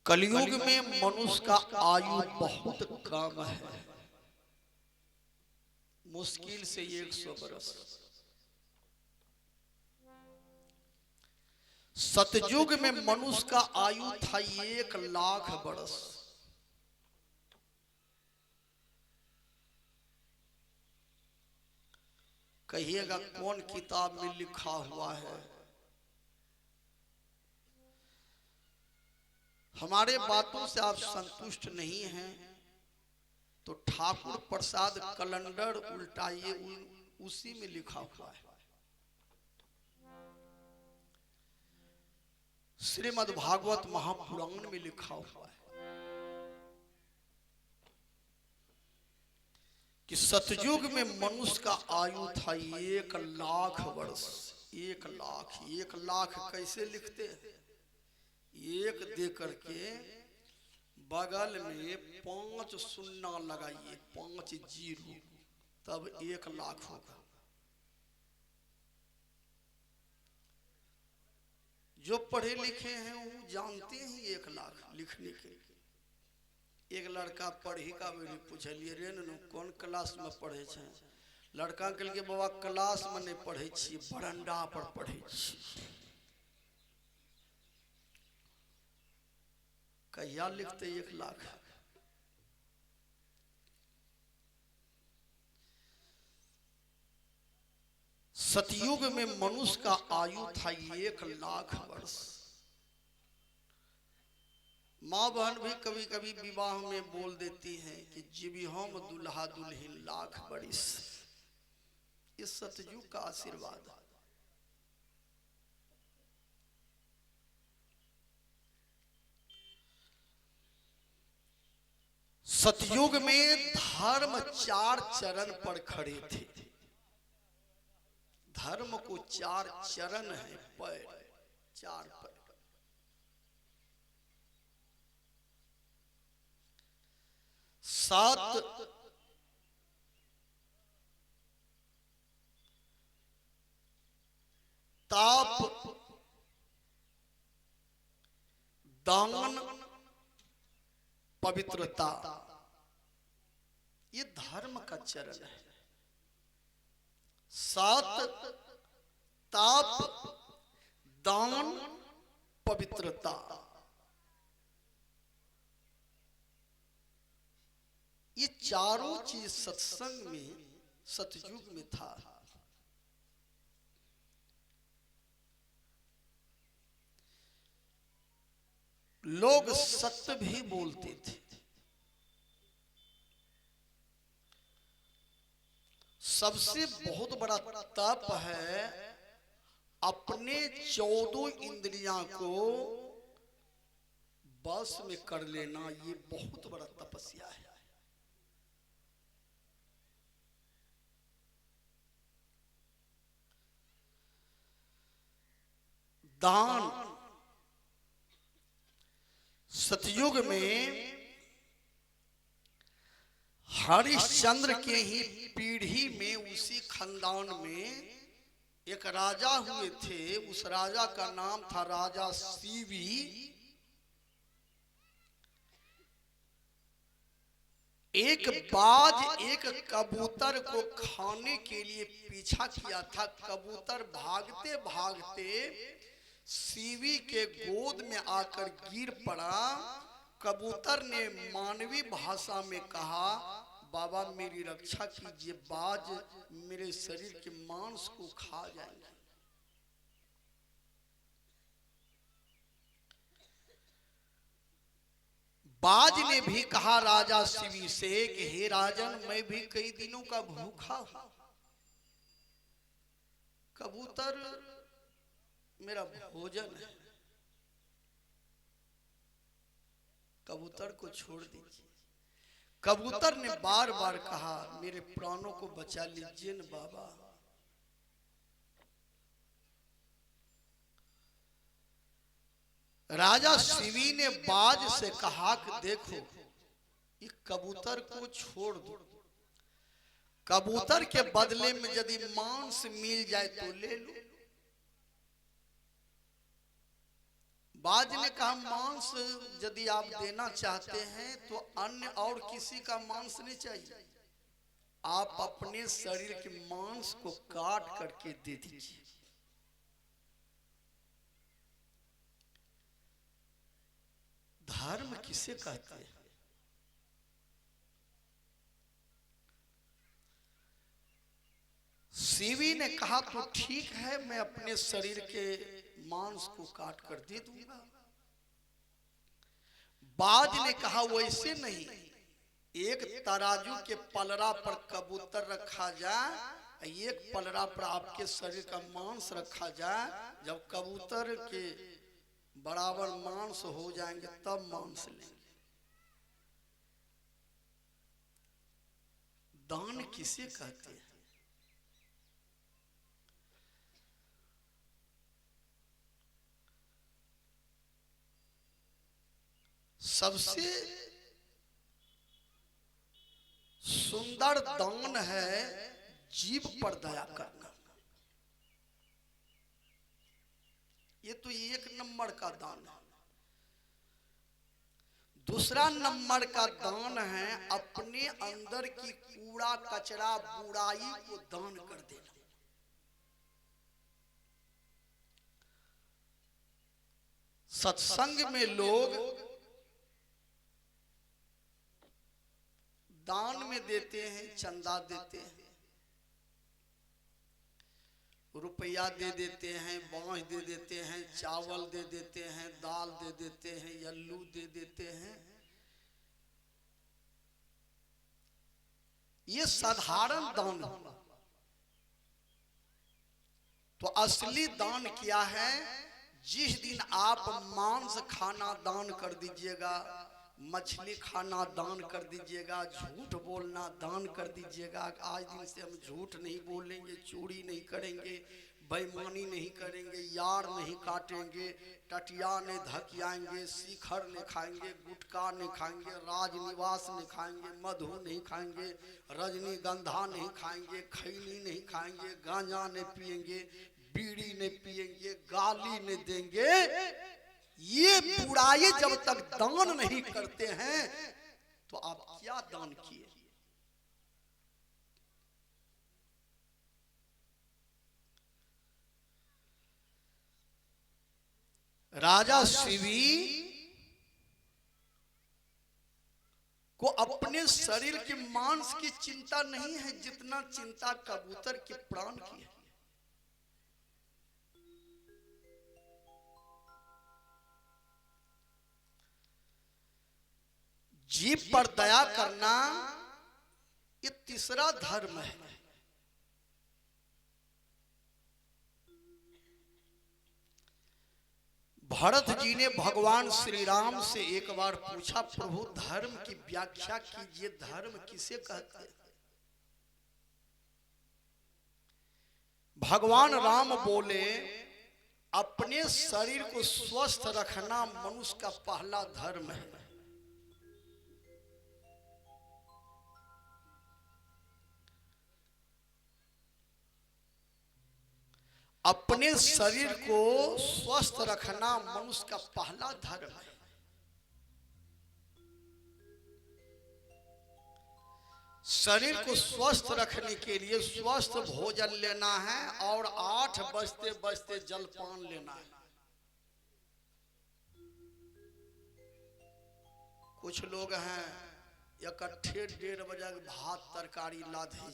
कलयुग में मनुष्य का आयु बहुत कम है, मुश्किल से 100 बरस। सतयुग में मनुष्य का आयु था 1,00,000 बरस। कहिएगा कौन किताब में लिखा हुआ है? हमारे बातों से आप संतुष्ट नहीं हैं तो ठाकुर प्रसाद कैलेंडर उल्टाइए, उसी में लिखा हुआ है। श्रीमद् भागवत महापुराण में लिखा हुआ है कि सतयुग में मनुष्य का आयु था 1,00,000 वर्ष। 1,00,000 1,00,000 कैसे लिखते हैं? एक दे करके बगल में 5 शून्य लगाइए, 5 जीरो, तब 1,00,000 होगा। जो पढ़े लिखे हैं वो जानते हैं 1,00,000 लिखने के लिए। एक लड़का पढ़ी का मेरी पूछलिए रे नु कौन क्लास में पढ़े छे? लड़का के लिए बाबा क्लास में नहीं पढ़े छी, बरंडा पर पढ़े छी। कहिया लिखते 1,00,000? सतयुग में मनुष्य का आयु था 1,00,000 वर्ष। माँ बहन भी कभी कभी विवाह में बोल देती हैं कि जीवी हम दुल्हा दुल्हन 1,00,000 बरिस। इस सतयुग का आशीर्वाद। सतयुग में धर्म 4 चरण पर खड़े थे। धर्म को 4 चरण है, पैर, 4 पैर। सात ताप, दान, पवित्रता, ये धर्म का चरण है। 7 ताप, दान, पवित्रता, ये चारों चीज सत्संग में सतयुग में था। लोग सत्य भी बोलते थे। सबसे बहुत बड़ा तप है अपने 14 इंद्रियां को बस में कर लेना। ये बहुत बड़ा तपस्या है। दान, सतयुग में हरिश्चंद्र के ही पीढ़ी में, उसी खानदान में एक राजा हुए थे। उस राजा का नाम था राजा सीवी। एक बाज एक कबूतर को खाने के लिए पीछा किया था। कबूतर भागते भागते सीवी के गोद में आकर गिर पड़ा। कबूतर ने मानवी भाषा में कहा, बाबा मेरी रक्षा कीजिए, बाज मेरे शरीर के मांस को खा जाएंगे। बाज ने भी कहा राजा शिवी से कि हे राजन, मैं भी कई दिनों का भूखा हूं, कबूतर मेरा भोजन है, कबूतर को छोड़ दीजिए। कबूतर ने बार बार कहा, मेरे प्राणों को बचा लीजिए न बाबा। राजा शिवी ने बाज से कहा कि देखो, ये कबूतर को छोड़ दो, कबूतर के बदले में यदि मांस मिल जाए तो ले लो। बाज ने कहा मांस यदि आप देना चाहते हैं तो अन्य और किसी का मांस नहीं चाहिए, आप अपने शरीर के मांस को काट करके दे दीजिए। धर्म किसे कहते हैं? सीवी ने कहा तो ठीक है, मैं अपने शरीर के मांस को काट कर दे दूंगा। बाज ने कहा वैसे नहीं, एक तराजू के पलड़ा पर कबूतर रखा जाए, एक पलड़ा पर आपके शरीर का मांस रखा जाए, जब कबूतर के बराबर मांस हो जाएंगे तब मांस लेंगे। दान किसे कहते हैं? सबसे सुंदर दान है जीव पर दया करना। ये तो एक नंबर का दान है। दूसरा नंबर का दान है अपने अंदर की कूड़ा कचरा बुराई को दान कर देना। सत्संग में लोग दान में देते हैं, चंदा देते हैं, रुपया दे देते हैं, बांस दे देते हैं, चावल दे देते हैं, दाल दे देते हैं, आलू दे देते हैं। ये साधारण दान है। तो असली दान क्या है? जिस दिन आप मांस खाना दान कर दीजिएगा, मछली खाना दान कर दीजिएगा, झूठ बोलना दान कर दीजिएगा। आज दिन से हम झूठ नहीं बोलेंगे, चोरी नहीं करेंगे, बेईमानी नहीं करेंगे, यार नहीं काटेंगे, टटिया नहीं धकियाएंगे, शिखर नहीं खाएंगे, गुटखा नहीं खाएंगे, राजनिवास नहीं खाएंगे, मधु नहीं खाएंगे, रजनीगंधा नहीं खाएंगे, खैनी नहीं खाएंगे, गांजा नहीं पिएंगे, बीड़ी नहीं पिएंगे, गाली नहीं देंगे। ये बुराई जब तक दान नहीं करते हैं तो आप क्या दान किए? राजा शिवी को अपने शरीर के मांस की चिंता नहीं है जितना चिंता कबूतर के प्राण की है। जीव पर दया करना ये तीसरा धर्म है। भरत जी ने भगवान श्री राम से एक बार पूछा, प्रभु धर्म की व्याख्या कीजिए, धर्म किसे कहते हैं? भगवान राम बोले, अपने शरीर को स्वस्थ रखना मनुष्य का पहला धर्म है। अपने शरीर को स्वस्थ रखना मनुष्य का पहला धर्म है। शरीर को स्वस्थ रखने के लिए स्वस्थ भोजन लेना है और 8 बजते बजते जलपान लेना है। कुछ लोग हैं इकट्ठे 1:30 बजे भात तरकारी ला दे।